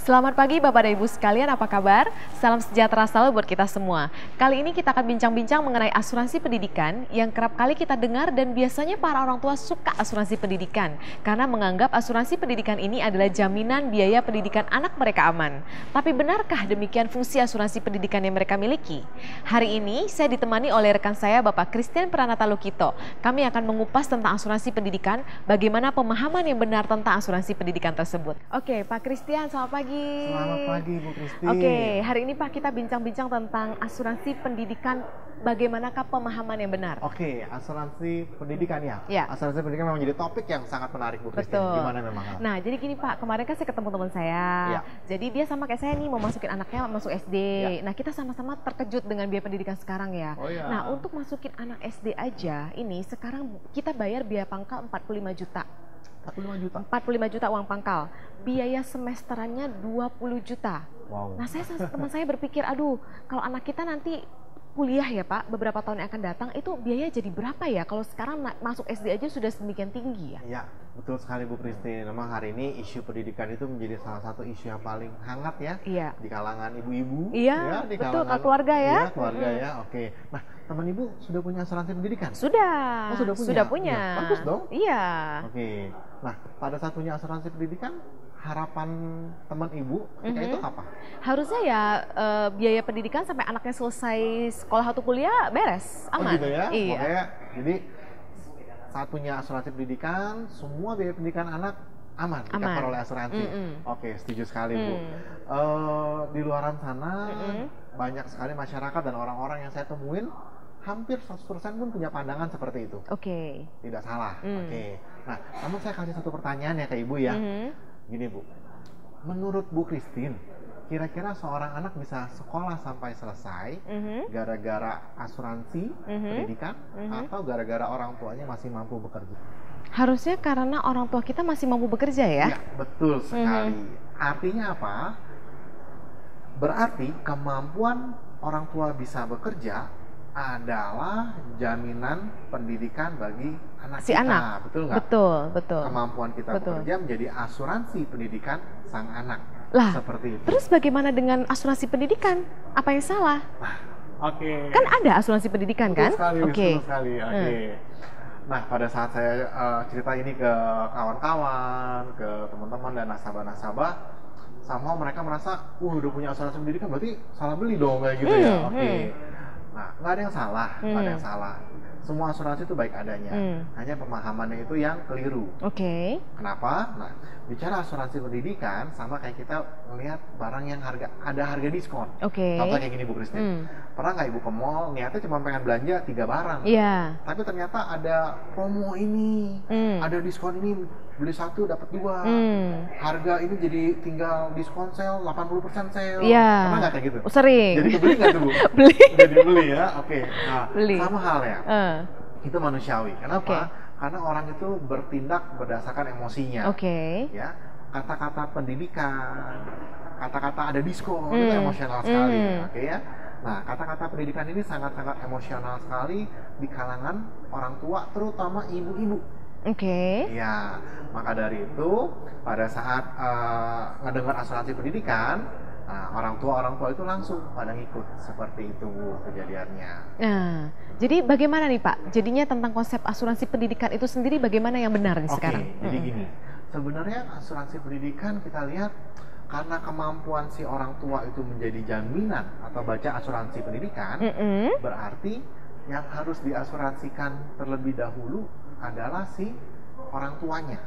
Selamat pagi Bapak dan Ibu sekalian, apa kabar? Salam sejahtera selalu buat kita semua. Kali ini kita akan bincang-bincang mengenai asuransi pendidikan yang kerap kali kita dengar dan biasanya para orang tua suka asuransi pendidikan karena menganggap asuransi pendidikan ini adalah jaminan biaya pendidikan anak mereka aman. Tapi benarkah demikian fungsi asuransi pendidikan yang mereka miliki? Hari ini saya ditemani oleh rekan saya Bapak Christian Pranata Lukito. Kami akan mengupas tentang asuransi pendidikan, bagaimana pemahaman yang benar tentang asuransi pendidikan tersebut. Oke, Pak Christian, selamat pagi. Selamat pagi Bu Kristi. Oke, hari ini Pak kita bincang-bincang tentang asuransi pendidikan, bagaimanakah pemahaman yang benar? Oke, asuransi pendidikan ya. Ya. Asuransi pendidikan memang jadi topik yang sangat menarik Bu Kristi. Betul. Gimana memang? Nah, jadi gini Pak, kemarin kan saya ketemu teman saya. Ya. Jadi dia sama kayak saya nih mau masukin anaknya masuk SD. Ya. Nah, kita sama-sama terkejut dengan biaya pendidikan sekarang ya. Oh ya. Nah, untuk masukin anak SD aja, ini sekarang kita bayar biaya pangkal 45 juta. 45 juta. 45 juta uang pangkal. Biaya semesterannya 20 juta. Wow. Nah, teman saya berpikir, aduh, kalau anak kita nanti kuliah ya Pak, beberapa tahun yang akan datang, itu biaya jadi berapa ya? Kalau sekarang masuk SD aja sudah sedemikian tinggi ya? Ya, betul sekali Bu Kristi. Memang hari ini isu pendidikan itu menjadi salah satu isu yang paling hangat ya. Iya. Di kalangan ibu-ibu. Iya, ya, di betul, kalangan keluarga ya. Iya, keluarga ya. Oke. Nah, teman Ibu sudah punya asuransi pendidikan? Sudah. Oh, sudah punya? Sudah punya. Ya, bagus dong. Iya. Oke. Nah, pada saat punya asuransi pendidikan, harapan teman Ibu ketika itu apa? Harusnya ya biaya pendidikan sampai anaknya selesai sekolah atau kuliah beres, aman. Oh gitu ya? Iya. Makanya, jadi saat punya asuransi pendidikan, semua biaya pendidikan anak aman di-cover oleh asuransi. Oke, setuju sekali Bu. Di luaran sana banyak sekali masyarakat dan orang-orang yang saya temuin hampir 100% pun punya pandangan seperti itu. Oke. Tidak salah. Oke. Nah, namun saya kasih satu pertanyaan ya ke Ibu ya. Gini Bu, menurut Bu Christine, kira-kira seorang anak bisa sekolah sampai selesai gara-gara asuransi pendidikan atau gara-gara orang tuanya masih mampu bekerja? Harusnya karena orang tua kita masih mampu bekerja ya? Ya, betul sekali. Artinya apa? Berarti kemampuan orang tua bisa bekerja adalah jaminan pendidikan bagi anak Si kita. anak. Betul nggak? Betul, betul. Kemampuan kita Betul. bekerja menjadi asuransi pendidikan sang anak. Lah, seperti itu. terus bagaimana dengan asuransi pendidikan? Apa yang salah? Oke. Kan ada asuransi pendidikan Betul kan? sekali, Oke. betul sekali. Oke. Nah, pada saat saya cerita ini ke kawan-kawan, ke teman-teman dan nasabah-nasabah, somehow mereka merasa, udah punya asuransi pendidikan, berarti salah beli dong kayak gitu ya. Oke. Nah, nggak ada yang salah, nggak ada yang salah. Semua asuransi itu baik adanya, hanya pemahamannya itu yang keliru. Oke. Kenapa? Nah, bicara asuransi pendidikan sama kayak kita melihat barang yang ada harga diskon. Oke. Contoh kayak gini Bu Christine, pernah nggak Ibu ke mall niatnya cuma pengen belanja 3 barang, Iya. tapi ternyata ada promo ini, ada diskon ini, beli 1 dapat 2, harga ini jadi tinggal diskon sale 80% sale. Iya. Pernah nggak kayak gitu? Sering. Jadi kebeli nggak tuh Bu? Beli. Jadi beli ya, oke. Nah, Beli. sama halnya. Itu manusiawi. Kenapa? Oke. Karena orang itu bertindak berdasarkan emosinya. Oke. Ya, kata-kata pendidikan, kata-kata ada diskon itu emosional sekali. Oke ya. Nah, kata-kata pendidikan ini sangat-sangat emosional sekali di kalangan orang tua, terutama ibu-ibu. Oke. Ya, maka dari itu pada saat ngedengar asuransi pendidikan, nah, orang tua itu langsung pada ngikut seperti itu Bu, kejadiannya. Nah, jadi bagaimana nih Pak? Jadinya tentang konsep asuransi pendidikan itu sendiri bagaimana yang benar nih sekarang? Jadi gini, sebenarnya asuransi pendidikan kita lihat karena kemampuan si orang tua itu menjadi jaminan atau baca asuransi pendidikan, berarti yang harus diasuransikan terlebih dahulu adalah si orang tuanya.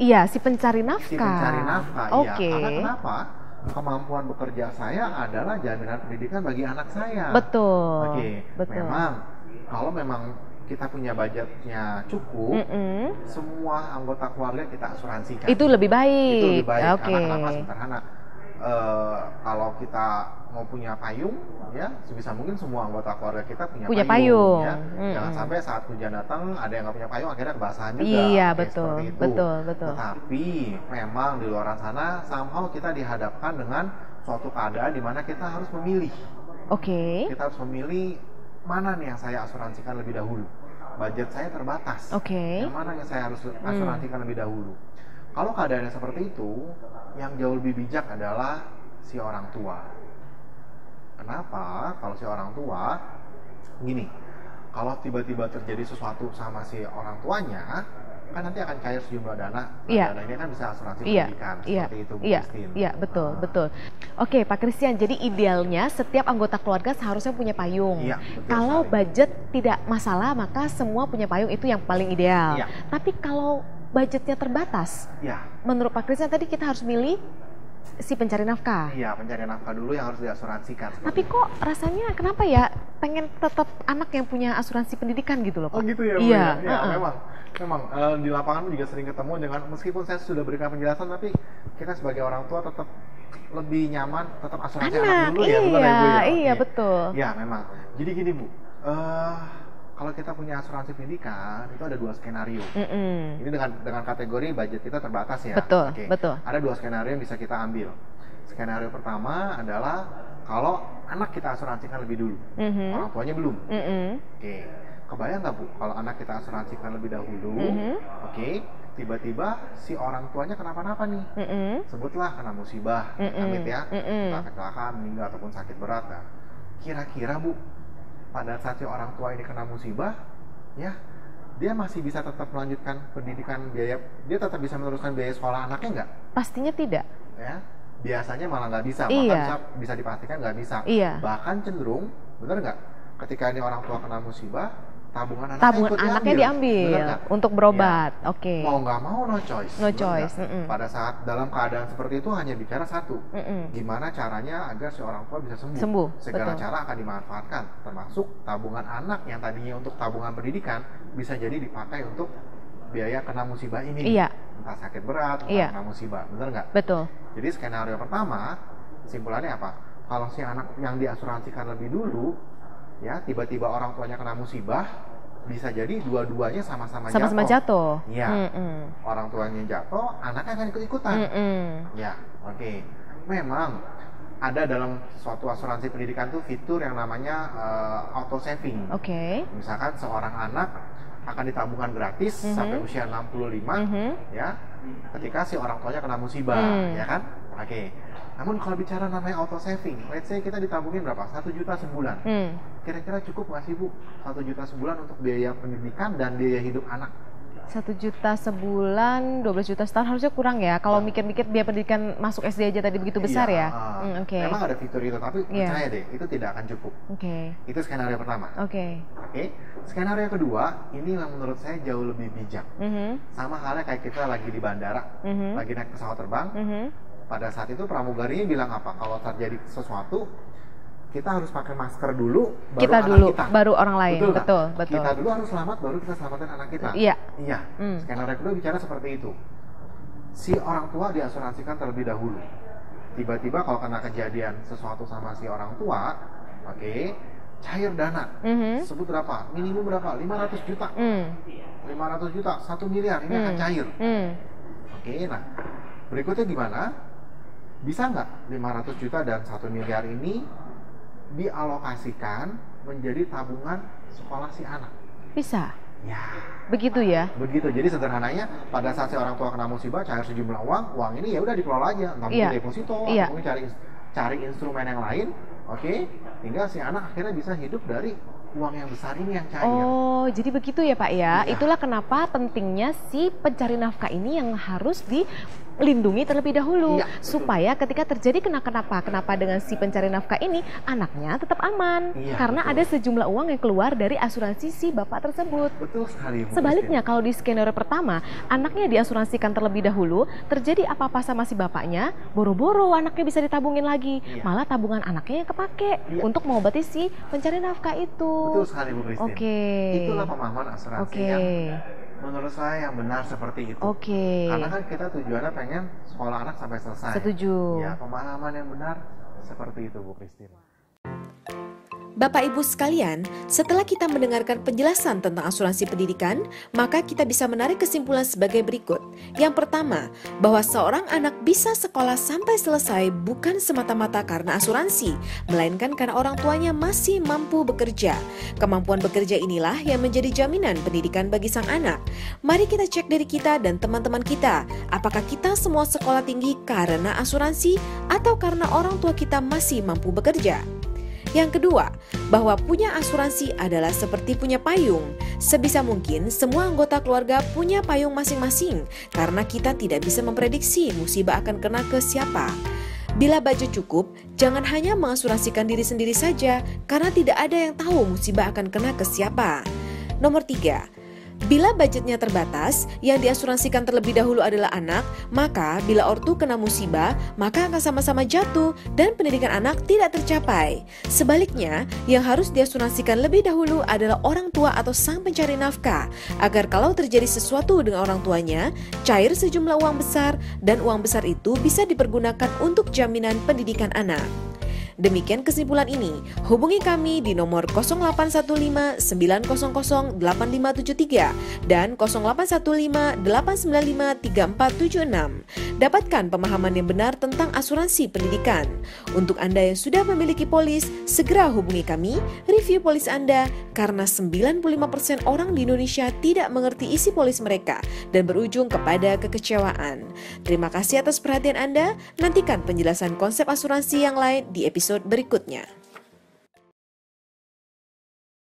Iya, si pencari nafkah. Si pencari nafkah, Oke. iya. Karena kenapa? Kemampuan bekerja saya adalah jaminan pendidikan bagi anak saya. Betul. Oke. Betul. Memang kalau memang kita punya budgetnya cukup, semua anggota keluarga kita asuransikan. Itu lebih baik. Itu lebih baik. Oke. Karena kenapa? Sederhana. Kalau kita mau punya payung, ya sebisa mungkin semua anggota keluarga kita punya payung. Ya. Jangan sampai saat hujan datang ada yang nggak punya payung akhirnya kebasahan juga. Iya, Oke, betul, seperti itu. betul. Tetapi memang di luar sana somehow kita dihadapkan dengan suatu keadaan di mana kita harus memilih. Oke. Kita harus memilih mana nih yang saya asuransikan lebih dahulu. Budget saya terbatas. Oke. Yang mana yang saya harus asuransikan lebih dahulu. Kalau keadaannya seperti itu, yang jauh lebih bijak adalah si orang tua. Kenapa? Kalau si orang tua, gini, kalau tiba-tiba terjadi sesuatu sama si orang tuanya, kan nanti akan cair sejumlah dana. Iya. Dana ini kan bisa asuransi Iya, pendidikan, iya, seperti itu Bu iya, Christine. iya, betul, betul. Oke, Pak Christian, jadi idealnya setiap anggota keluarga seharusnya punya payung. Iya, betul Kalau sekali. budget tidak masalah, maka semua punya payung, itu yang paling ideal. Iya. Tapi kalau budgetnya terbatas, Iya, menurut Pak Christian tadi kita harus milih si pencari nafkah. iya, pencarian nafkah dulu yang harus diasuransikan. Tapi kok rasanya kenapa ya pengen tetap anak yang punya asuransi pendidikan gitu loh Pak? Oh gitu ya Bu? Iya, Ya, memang di lapangan juga sering ketemu dengan, meskipun saya sudah berikan penjelasan, tapi kita sebagai orang tua tetap lebih nyaman tetap asuransi anak dulu ya, benar ya Bu ya? Iya, Oke. betul. Ya memang. Jadi gini Bu, kalau kita punya asuransi pendidikan itu ada 2 skenario. Ini dengan kategori budget kita terbatas ya. Betul, Oke. betul. Ada 2 skenario yang bisa kita ambil. Skenario pertama adalah kalau anak kita asuransikan lebih dulu, orang tuanya belum. Oke. Kebayang nggak Bu, kalau anak kita asuransikan lebih dahulu, oke, tiba-tiba si orang tuanya kenapa-napa nih, sebutlah kena musibah, amit ya, entah kecelakaan, meninggal ataupun sakit berat. Nah, kira-kira Bu, pada saat si orang tua ini kena musibah, ya, dia masih bisa tetap melanjutkan pendidikan biaya, dia tetap bisa meneruskan biaya sekolah anaknya nggak? Pastinya tidak. Ya, biasanya malah nggak bisa, Iya. bahkan bisa dipastikan nggak bisa. Iya. Bahkan cenderung, bener nggak? Ketika ini orang tua kena musibah, tabungan anaknya Tabungan ikut anaknya Bener diambil nggak? untuk berobat. Ya. Oke. Mau nggak mau no choice. No bener choice, nggak? Pada saat dalam keadaan seperti itu hanya bicara satu, gimana caranya agar si orang tua bisa sembuh. Sembuh, Segala betul. cara akan dimanfaatkan, termasuk tabungan anak yang tadinya untuk tabungan pendidikan bisa jadi dipakai untuk biaya kena musibah ini. Iya. Entah sakit berat, entah Iya. kena musibah, bener nggak? Betul. Jadi skenario pertama, kesimpulannya apa? Kalau si anak yang diasuransikan lebih dulu, ya tiba-tiba orang tuanya kena musibah, bisa jadi dua-duanya sama-sama jatuh. Iya. Orang tuanya jatuh, anaknya akan ikut-ikutan. Ya, oke. Memang ada dalam suatu asuransi pendidikan tuh fitur yang namanya auto saving. Oke. Misalkan seorang anak akan ditabungkan gratis sampai usia 65, ya, ketika si orang tuanya kena musibah, ya kan? Oke. Namun kalau bicara namanya auto saving, let's say kita ditabungin berapa? 1 juta sebulan. Kira-kira cukup nggak sih Bu? 1 juta sebulan untuk biaya pendidikan dan biaya hidup anak? 1 juta sebulan, 12 juta setahun harusnya kurang ya. Kalau mikir-mikir biaya pendidikan masuk SD aja tadi begitu besar Iya, ya. Oke. Memang ada fitur itu, tapi Iya. percaya deh, itu tidak akan cukup. Oke. Itu skenario pertama. Oke. Oke. Skenario kedua, ini yang menurut saya jauh lebih bijak. Sama halnya kayak kita lagi di bandara, lagi naik pesawat terbang. Pada saat itu pramugarinya bilang apa? Kalau terjadi sesuatu, kita harus pakai masker dulu, baru Kita anak dulu, kita. baru orang lain. Betul, nggak? Betul. Kita dulu harus selamat, baru kita selamatin anak kita. Iya. Iya. Skenario kedua bicara seperti itu. Si orang tua diasuransikan terlebih dahulu. Tiba-tiba kalau kena kejadian sesuatu sama si orang tua, oke, cair dana. Sebut berapa? Minimum berapa? 500 juta. 500 juta, 1 miliar, ini akan cair. Oke, nah berikutnya gimana? Bisa nggak 500 juta dan 1 miliar ini dialokasikan menjadi tabungan sekolah si anak? Bisa. Ya, Begitu ya. begitu. Jadi sederhananya pada saat si orang tua kena musibah cair sejumlah uang ini ya udah dikelola aja, entah Iya. mungkin deposito, Iya. atau mungkin cari instrumen yang lain, oke, tinggal si anak akhirnya bisa hidup dari uang yang besar ini yang cair. Oh, jadi begitu ya Pak ya. Iya. Itulah kenapa pentingnya si pencari nafkah ini yang harus dilindungi terlebih dahulu. Iya, betul. Supaya ketika terjadi kenapa dengan si pencari nafkah ini, anaknya tetap aman. Iya, Karena betul. ada sejumlah uang yang keluar dari asuransi si bapak tersebut. Betul sekali, Bu Sebaliknya Christine. kalau di skenario pertama, anaknya diasuransikan terlebih dahulu, terjadi apa-apa sama si bapaknya, boro-boro anaknya bisa ditabungin lagi. Iya. Malah tabungan anaknya yang kepake Iya. untuk mengobati si pencari nafkah itu. Betul sekali Bu Christine. Oke. Itulah pemahaman asuransi Oke. yang menurut saya yang benar seperti itu. Oke. Karena kan kita tujuannya pengen sekolah anak sampai selesai. Setuju. Ya, pemahaman yang benar seperti itu Bu Christine. Bapak Ibu sekalian, setelah kita mendengarkan penjelasan tentang asuransi pendidikan, maka kita bisa menarik kesimpulan sebagai berikut. Yang pertama, bahwa seorang anak bisa sekolah sampai selesai bukan semata-mata karena asuransi, melainkan karena orang tuanya masih mampu bekerja. Kemampuan bekerja inilah yang menjadi jaminan pendidikan bagi sang anak. Mari kita cek diri kita dan teman-teman kita, apakah kita semua sekolah tinggi karena asuransi atau karena orang tua kita masih mampu bekerja. Yang kedua, bahwa punya asuransi adalah seperti punya payung. Sebisa mungkin semua anggota keluarga punya payung masing-masing karena kita tidak bisa memprediksi musibah akan kena ke siapa. Bila budget cukup, jangan hanya mengasuransikan diri sendiri saja karena tidak ada yang tahu musibah akan kena ke siapa. Nomor 3. Bila budgetnya terbatas, yang diasuransikan terlebih dahulu adalah anak, maka bila ortu kena musibah, maka akan sama-sama jatuh dan pendidikan anak tidak tercapai. Sebaliknya, yang harus diasuransikan lebih dahulu adalah orang tua atau sang pencari nafkah, agar kalau terjadi sesuatu dengan orang tuanya, cair sejumlah uang besar dan uang besar itu bisa dipergunakan untuk jaminan pendidikan anak. Demikian kesimpulan ini. Hubungi kami di nomor 0815 900 8573 dan 0815 895 3476. Dapatkan pemahaman yang benar tentang asuransi pendidikan. Untuk Anda yang sudah memiliki polis, segera hubungi kami, review polis Anda, karena 95% orang di Indonesia tidak mengerti isi polis mereka dan berujung kepada kekecewaan. Terima kasih atas perhatian Anda. Nantikan penjelasan konsep asuransi yang lain di episode berikutnya.